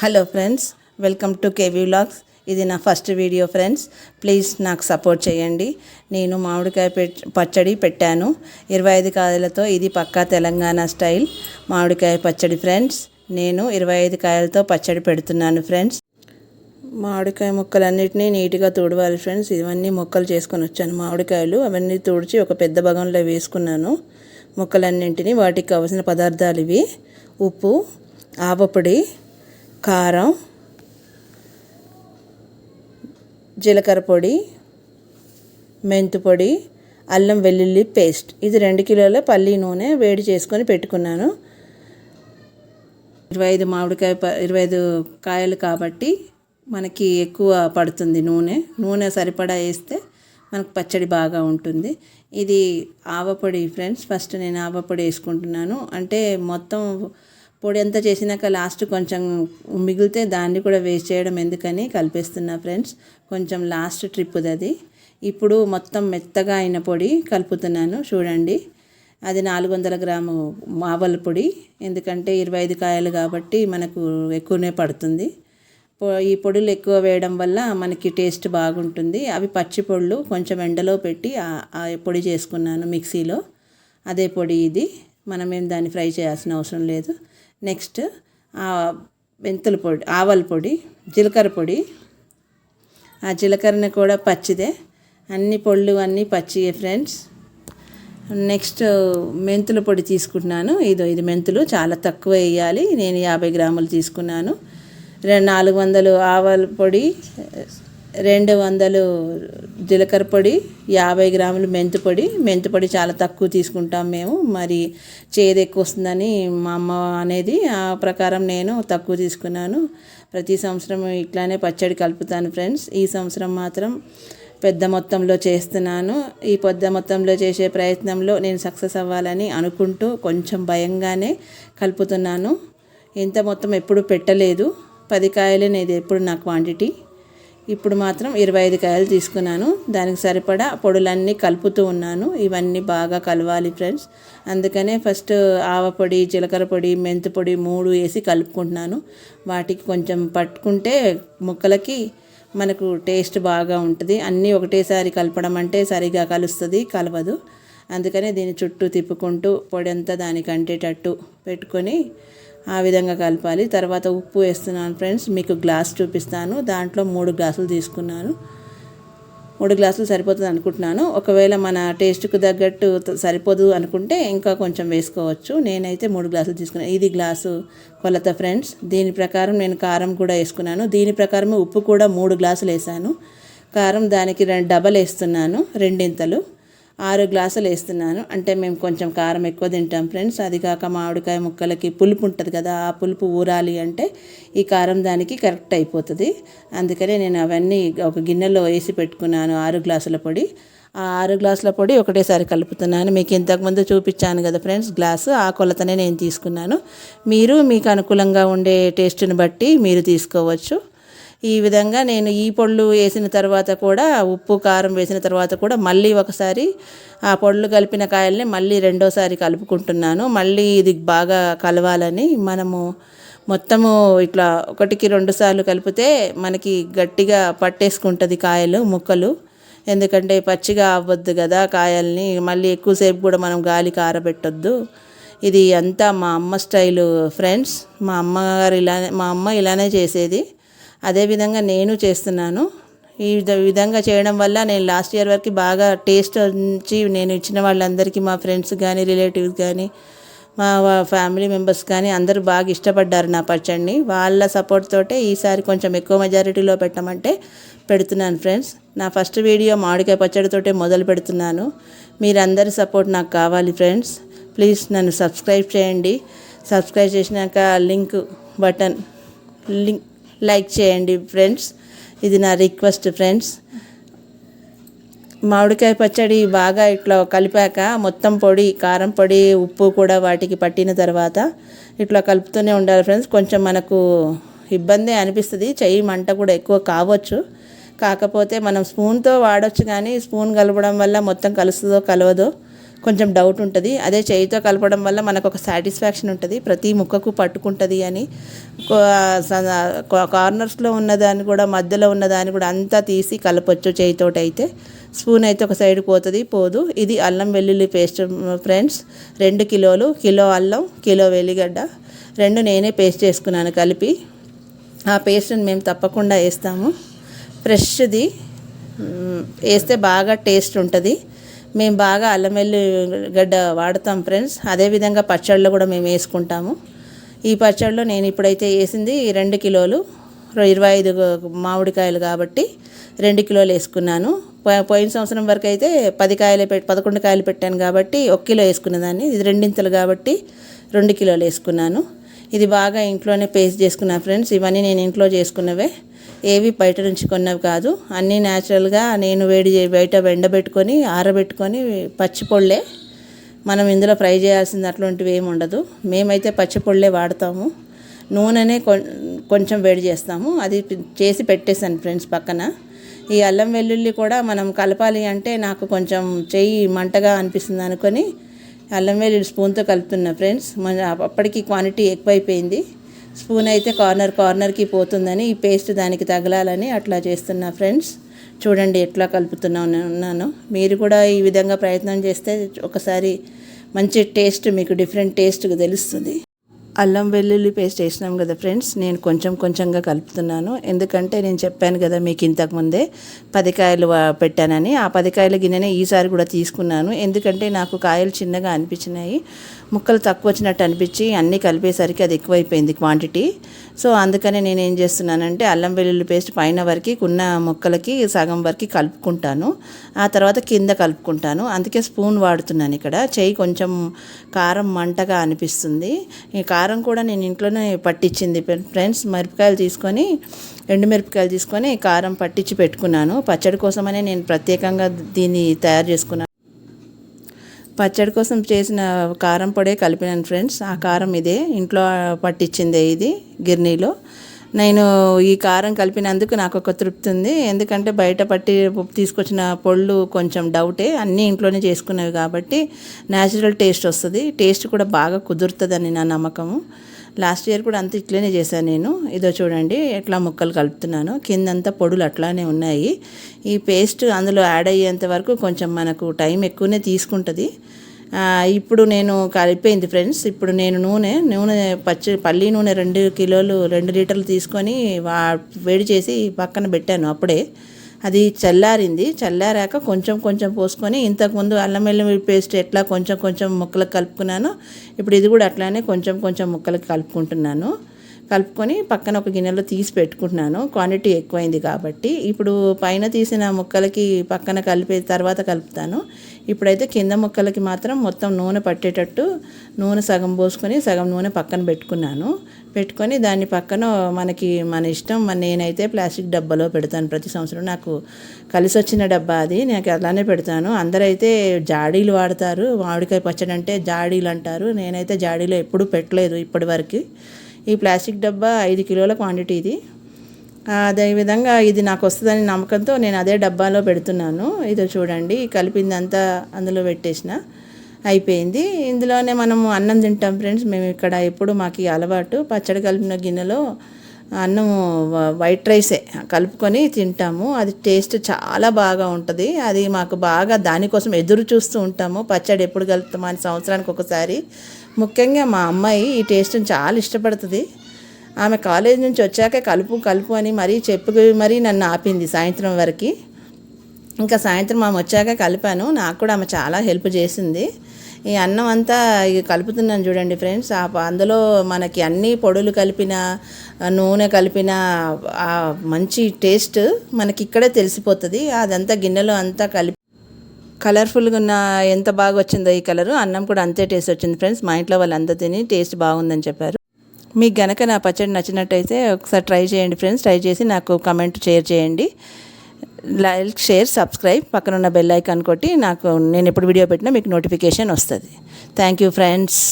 Hello friends, welcome to KV vlogs. ఇది నా first video friends. Please నాకు support చేయండి. నేను మామిడికాయ పచ్చడి పెట్టాను 25 కాయలతో. ఇది పక్కా తెలంగాణ స్టైల్ మామిడికాయ పచ్చడి ఫ్రెండ్స్. నేను 25 కాయలతో పచ్చడి పెడుతున్నాను ఫ్రెండ్స్. మామిడికాయ ముక్కలన్నిటినీ నీట్గా తుడవాలి ఫ్రెండ్స్. ఇవన్నీ ముక్కలు చేసుకొని వచ్చాను మామిడికాయలు. అవన్నీ తుడిచి ఒక పెద్ద బగంలో వేసుకున్నాను ముక్కలన్నింటినీ. వాటికి కావాల్సిన పదార్థాలు ఇవి: ఉప్పు, ఆవపొడి, కారం, జీలకర్ర పొడి, మెంతు పొడి, అల్లం వెల్లుల్లి పేస్ట్. ఇది 2 కిలోల పల్లి నూనె వేడి చేసుకొని పెట్టుకున్నాను. 25 కాయలు కాబట్టి మనకి ఎక్కువ పడుతుంది నూనె సరిపడా వేస్తే మనకు పచ్చడి బాగా ఉంటుంది. ఇది ఆవపొడి ఫ్రెండ్స్. ఫస్ట్ నేను ఆవపొడి వేసుకుంటున్నాను. అంటే మొత్తం పొడి అంతా చేసినాక లాస్ట్ కొంచెం మిగిలితే దాన్ని కూడా వేస్ట్ చేయడం ఎందుకని కలిపేస్తున్నా ఫ్రెండ్స్. కొంచెం లాస్ట్ ట్రిప్ అది. ఇప్పుడు మొత్తం మెత్తగా అయిన పొడి కలుపుతున్నాను చూడండి. అది 400 గ్రాము ఆవల పొడి. ఎందుకంటే 25 కాయలు కాబట్టి మనకు ఎక్కువనే పడుతుంది. ఈ పొడులు ఎక్కువ వేయడం వల్ల మనకి టేస్ట్ బాగుంటుంది. అవి పచ్చి పొడులు కొంచెం ఎండలో పెట్టి ఆ పొడి చేసుకున్నాను మిక్సీలో. అదే పొడి ఇది. మనమేం దాన్ని ఫ్రై చేయాల్సిన అవసరం లేదు. నెక్స్ట్ మెంతుల పొడి, ఆవల పొడి, జీలకర్ర పొడి. ఆ జీలకర్రని కూడా పచ్చిదే. అన్ని పొళ్ళు అన్నీ పచ్చియే ఫ్రెండ్స్. నెక్స్ట్ మెంతుల పొడి తీసుకుంటున్నాను. ఇది మెంతులు చాలా తక్కువ వేయాలి. నేను 50 గ్రాములు తీసుకున్నాను. 400 ఆవల పొడి, 200 జీలకర్ర పొడి, 50 గ్రాములు మెంతు పొడి చాలా తక్కువ తీసుకుంటాం మేము. మరి చేదు ఎక్కువ వస్తుందని మా అమ్మ అనేది, ఆ ప్రకారం నేను తక్కువ తీసుకున్నాను. ప్రతి సంవత్సరం ఇట్లానే పచ్చడి కలుపుతాను ఫ్రెండ్స్. ఈ సంవత్సరం మాత్రం పెద్ద మొత్తంలో చేస్తున్నాను. ఈ పెద్ద మొత్తంలో చేసే ప్రయత్నంలో నేను సక్సెస్ అవ్వాలని అనుకుంటూ కొంచెం భయంగానే కలుపుతున్నాను. ఇంత మొత్తం ఎప్పుడు పెట్టలేదు. 10 కాయలే ఇది ఎప్పుడు నా క్వాంటిటీ. ఇప్పుడు మాత్రం 25 కాయలు తీసుకున్నాను. దానికి సరిపడా పొడులన్నీ కలుపుతూ ఉన్నాను. ఇవన్నీ బాగా కలవాలి ఫ్రెండ్స్. అందుకనే ఫస్ట్ ఆవపొడి, జీలకర్ర పొడి, మెంతు పొడి 3 వేసి కలుపుకుంటున్నాను. వాటికి కొంచెం పట్టుకుంటే ముక్కలకి మనకు టేస్ట్ బాగా ఉంటుంది. అన్నీ ఒకటేసారి కలపడం అంటే సరిగా కలవదు. అందుకనే దీన్ని చుట్టూ తిప్పుకుంటూ పొడి అంతా దానికి అంటేటట్టు పెట్టుకొని ఆ విధంగా కలపాలి. తర్వాత ఉప్పు వేస్తున్నాను ఫ్రెండ్స్. మీకు గ్లాస్ చూపిస్తాను. దాంట్లో 3 గ్లాసులు తీసుకున్నాను. 3 గ్లాసులు సరిపోతుంది అనుకుంటున్నాను. ఒకవేళ మన టేస్ట్కు తగ్గట్టు సరిపోదు అనుకుంటే ఇంకా కొంచెం వేసుకోవచ్చు. నేనైతే 3 గ్లాసులు తీసుకున్నాను. ఇది గ్లాసు కొలత ఫ్రెండ్స్. దీని ప్రకారం నేను కారం కూడా వేసుకున్నాను. దీని ప్రకారమే ఉప్పు కూడా 3 గ్లాసులు వేసాను. కారం దానికి డబల్ వేస్తున్నాను, 2 6 గ్లాసులు వేస్తున్నాను. అంటే మేము కొంచెం కారం ఎక్కువ తింటాం ఫ్రెండ్స్. అది కాక మామిడికాయ ముక్కలకి పులుపు ఉంటుంది కదా, ఆ పులుపు ఊరాలి అంటే ఈ కారం దానికి కరెక్ట్ అయిపోతుంది. అందుకనే నేను అవన్నీ ఒక గిన్నెలో వేసి పెట్టుకున్నాను 6 గ్లాసుల పొడి. ఆ 6 గ్లాసుల పొడి ఒకటేసారి కలుపుతున్నాను. మీకు ఇంతకుముందు చూపించాను కదా ఫ్రెండ్స్ గ్లాసు, ఆ కొలతనే నేను తీసుకున్నాను. మీరు మీకు అనుకూలంగా ఉండే టేస్ట్ని బట్టి మీరు తీసుకోవచ్చు. ఈ విధంగా నేను ఈ పొళ్ళు వేసిన తర్వాత కూడా, ఉప్పు కారం వేసిన తర్వాత కూడా మళ్ళీ ఒకసారి ఆ పొళ్ళు కలిపిన కాయల్ని మళ్ళీ రెండోసారి కలుపుకుంటున్నాను. మళ్ళీ ఇది బాగా కలవాలని. మనము మొత్తము ఇట్లా 1కి 2 సార్లు కలిపితే మనకి గట్టిగా పట్టేసుకుంటుంది ముక్కలు. ఎందుకంటే పచ్చిగా అవ్వద్దు కదా కాయల్ని. మళ్ళీ ఎక్కువసేపు కూడా మనం గాలికి ఆరబెట్టొద్దు. ఇది అంతా మా అమ్మ స్టైలు ఫ్రెండ్స్. మా అమ్మ ఇలానే చేసేది. అదేవిధంగా నేను చేస్తున్నాను. ఈ విధంగా చేయడం వల్ల నేను లాస్ట్ ఇయర్ వరకు బాగా టేస్ట్ వచ్చి నేను ఇచ్చిన వాళ్ళందరికీ, మా ఫ్రెండ్స్ కానీ, రిలేటివ్స్ కానీ, మా ఫ్యామిలీ మెంబర్స్ కానీ అందరూ బాగా ఇష్టపడ్డారు నా పచ్చడిని. వాళ్ళ సపోర్ట్ తోటే ఈసారి కొంచెం ఎక్కువ మెజారిటీలో పెట్టమంటే పెడుతున్నాను ఫ్రెండ్స్. నా ఫస్ట్ వీడియో మామిడికాయ పచ్చడితోటే మొదలు పెడుతున్నాను. మీరందరి సపోర్ట్ నాకు కావాలి ఫ్రెండ్స్. ప్లీజ్ నన్ను సబ్స్క్రైబ్ చేయండి. సబ్స్క్రైబ్ చేసినాక లైక్ చేయండి ఫ్రెండ్స్. ఇది నా రిక్వెస్ట్ ఫ్రెండ్స్. మామిడికాయ పచ్చడి బాగా ఇట్లా కలిపాక మొత్తం పొడి, కారం పొడి, ఉప్పు కూడా వాటికి పట్టిన తర్వాత ఇట్లా కలుపుతూనే ఉండాలి ఫ్రెండ్స్. కొంచెం మనకు ఇబ్బంది అనిపిస్తుంది. చెయ్యి మంట కూడా ఎక్కువ కావచ్చు. కాకపోతే మనం స్పూన్తో వాడచ్చు, కానీ స్పూన్ కలపడం వల్ల మొత్తం కలుస్తుందో కలవదో కొంచెం డౌట్ ఉంటుంది. అదే చేయితో కలపడం వల్ల మనకు ఒక సాటిస్ఫాక్షన్ ఉంటుంది, ప్రతి ముక్కకు పట్టుకుంటుంది అని. కార్నర్స్లో ఉన్నదాన్ని కూడా, మధ్యలో ఉన్నదాన్ని కూడా అంతా తీసి కలపొచ్చు చేయితోటి అయితే. స్పూన్ అయితే ఒక సైడ్ పోదు. ఇది అల్లం వెల్లుల్లి పేస్ట్ ఫ్రెండ్స్, 2 కిలోలు, కిలో అల్లం, కిలో వెల్లిగడ్డ 2 నేనే పేస్ట్ చేసుకున్నాను కలిపి. ఆ పేస్ట్ని మేము తప్పకుండా వేస్తాము, ఫ్రెష్ది వేస్తే బాగా టేస్ట్ ఉంటుంది. మేము బాగా అల్లం వెల్లిగడ్డ వాడతాం ఫ్రెండ్స్. అదేవిధంగా పచ్చళ్ళు కూడా మేము వేసుకుంటాము. ఈ పచ్చడిలో నేను ఇప్పుడైతే వేసింది 2 కిలోలు, 25 మామిడికాయలు కాబట్టి 2 కిలోలు వేసుకున్నాను. పోయిన సంవత్సరం వరకు అయితే 11 కాయలు పెట్టాను కాబట్టి 1 కిలో వేసుకునేదాన్ని. ఇది 2 కాబట్టి 2 కిలోలు వేసుకున్నాను. ఇది బాగా ఇంట్లోనే పేస్ట్ చేసుకున్నాను ఫ్రెండ్స్. ఇవన్నీ నేను ఇంట్లో చేసుకున్నవే, ఏవి బయట నుంచి కొన్నవి కాదు. అన్నీ న్యాచురల్గా నేను బయట ఎండబెట్టుకొని ఆరబెట్టుకొని పచ్చి పొళ్ళే. మనం ఇందులో ఫ్రై చేయాల్సింది అట్లాంటివి ఏమి ఉండదు. మేమైతే పచ్చి పొళ్ళే వాడతాము. నూనెనే కొంచెం వేడి చేస్తాము. అది చేసి పెట్టేశాను ఫ్రెండ్స్ పక్కన. ఈ అల్లం వెల్లుల్లి కూడా మనం కలపాలి అంటే నాకు కొంచెం చెయ్యి మంటగా అనిపిస్తుంది అనుకొని అల్లం వెల్లుల్లి స్పూన్తో కలుపుతున్నా ఫ్రెండ్స్. అప్పటికి క్వాంటిటీ ఎక్కువైపోయింది. స్పూన్ అయితే కార్నర్కి పోతుందని, ఈ పేస్ట్ దానికి తగలాలని అట్లా చేస్తున్నా ఫ్రెండ్స్. చూడండి ఎట్లా కలుపుతున్నాను. మీరు కూడా ఈ విధంగా ప్రయత్నం చేస్తే ఒకసారి మంచి టేస్ట్, మీకు డిఫరెంట్ టేస్ట్ తెలుస్తుంది. అల్లం వెల్లుల్లి పేస్ట్ వేసినాం కదా ఫ్రెండ్స్, నేను కొంచెంగా కలుపుతున్నాను. ఎందుకంటే నేను చెప్పాను కదా మీకు ఇంతకుముందే 10 కాయలు పెట్టానని. ఆ 10 కాయల గిన్నెనే ఈసారి కూడా తీసుకున్నాను. ఎందుకంటే నాకు కాయలు చిన్నగా అనిపించినాయి, ముక్కలు తక్కువ వచ్చినట్టు అనిపించి అన్నీ కలిపేసరికి అది ఎక్కువైపోయింది క్వాంటిటీ. సో అందుకనే నేను ఏం చేస్తున్నానంటే అల్లం వెల్లుల్లి పేస్ట్ పైన వరకు ఉన్న ముక్కలకి సగం వరకు కలుపుకుంటాను, ఆ తర్వాత కింద కలుపుకుంటాను. అందుకే స్పూన్ వాడుతున్నాను ఇక్కడ. చెయ్యి కొంచెం కారం మంటగా అనిపిస్తుంది. ఈ కారం కూడా నేను ఇంట్లోనే పట్టించింది ఫ్రెండ్స్. ఎండుమిరపకాయలు తీసుకొని కారం పట్టించి పెట్టుకున్నాను. పచ్చడి కోసమనే నేను ప్రత్యేకంగా దీన్ని తయారు చేసుకున్నాను. పచ్చడి కోసం చేసిన కారం పొడే కలిపినాను ఫ్రెండ్స్. ఆ కారం ఇదే, ఇంట్లో పట్టించిందే ఇది గిర్నీలో. నేను ఈ కారం కలిపినందుకు నాకు ఒక తృప్తి ఉంది. ఎందుకంటే బయట తీసుకొచ్చిన పొళ్ళు కొంచెం డౌటే, అన్నీ ఇంట్లోనే చేసుకునేవి కాబట్టి న్యాచురల్ టేస్ట్ వస్తుంది. టేస్ట్ కూడా బాగా కుదురుతుందని నా నమ్మకము. లాస్ట్ ఇయర్ కూడా అంత ఇట్లనే చేశాను నేను. ఇదో చూడండి ఎట్లా ముక్కలు కలుపుతున్నాను. కిందంతా పొడులు అట్లానే ఉన్నాయి. ఈ పేస్ట్ అందులో యాడ్ అయ్యేంత వరకు కొంచెం మనకు టైం ఎక్కువనే తీసుకుంటుంది. ఇప్పుడు నేను కలిపోయింది ఫ్రెండ్స్. ఇప్పుడు నేను నూనె పల్లి నూనె 2 కిలోలు 2 లీటర్లు తీసుకొని వేడి చేసి పక్కన పెట్టాను. అప్పుడే అది చల్లారాక కొంచెం పోసుకొని, ఇంతకుముందు అల్లం వెల్లుల్లి పేస్ట్ ఎట్లా కొంచెం ముక్కలకు కలుపుకున్నాను, ఇప్పుడు ఇది కూడా అట్లానే కొంచెం ముక్కలకు కలుపుకొని పక్కన ఒక గిన్నెలో తీసి పెట్టుకుంటున్నాను. క్వాంటిటీ ఎక్కువైంది కాబట్టి. ఇప్పుడు పైన తీసిన ముక్కలకి పక్కన తర్వాత కలుపుతాను. ఇప్పుడైతే కింద ముక్కలకి మాత్రం మొత్తం నూనె పట్టేటట్టు నూనె సగం పోసుకొని సగం నూనె పక్కన పెట్టుకొని దాన్ని పక్కన మన ఇష్టం. నేనైతే ప్లాస్టిక్ డబ్బాలో పెడతాను ప్రతి సంవత్సరం. నాకు కలిసి వచ్చిన డబ్బా అది, నాకు అలానే పెడతాను. అందరైతే జాడీలు వాడతారు, మామిడికాయ పచ్చడి అంటే జాడీలు అంటారు. నేనైతే జాడీలో ఎప్పుడూ పెట్టలేదు ఇప్పటి వరకు. ఈ ప్లాస్టిక్ డబ్బా 5 కిలోల క్వాంటిటీ ఇది. అదేవిధంగా ఇది నాకు వస్తుందని నమ్మకంతో నేను అదే డబ్బాలో పెడుతున్నాను. ఇదో చూడండి, కలిపిందంతా అందులో పెట్టేసిన అయిపోయింది. ఇందులోనే మనము అన్నం తింటాం ఫ్రెండ్స్. మేము ఇక్కడ ఎప్పుడు మాకు అలవాటు, పచ్చడి కలిపిన గిన్నెలో అన్నము వైట్ రైసే కలుపుకొని తింటాము. అది టేస్ట్ చాలా బాగా ఉంటుంది. అది మాకు బాగా దానికోసం ఎదురు చూస్తూ ఉంటాము. పచ్చడి ఎప్పుడు కలుపుతామా అని సంవత్సరానికి ఒకసారి. ముఖ్యంగా మా అమ్మాయి ఈ టేస్ట్ని చాలా ఇష్టపడుతుంది. ఆమె కాలేజ్ నుంచి వచ్చాక కలుపు అని మరీ నన్ను ఆపింది సాయంత్రం వరకు. ఇంకా సాయంత్రం ఆమె వచ్చాక కలిపాను. నాకు కూడా ఆమె చాలా హెల్ప్ చేసింది. ఈ అన్నం అంతా కలుపుతున్నాను చూడండి ఫ్రెండ్స్. అందులో మనకి అన్ని పొడులు కలిపిన, నూనె కలిపిన మంచి టేస్ట్ మనకి ఇక్కడే తెలిసిపోతుంది. అదంతా గిన్నెలో అంతా కలర్ఫుల్గా ఉన్న ఎంత బాగా వచ్చిందో ఈ కలరు. అన్నం కూడా అంతే టేస్ట్ వచ్చింది ఫ్రెండ్స్. మా ఇంట్లో వాళ్ళంతా తిని టేస్ట్ బాగుందని చెప్పారు. మీకు గనక నా పచ్చడి నచ్చినట్టయితే ఒకసారి ట్రై చేయండి ఫ్రెండ్స్. ట్రై చేసి నాకు కమెంట్ షేర్ చేయండి. లైక్, షేర్, సబ్స్క్రైబ్, పక్కన ఉన్న బెల్ ఐకాన్ కొట్టి నేను ఎప్పుడు వీడియో పెట్టినా మీకు నోటిఫికేషన్ వస్తుంది. Thank you friends.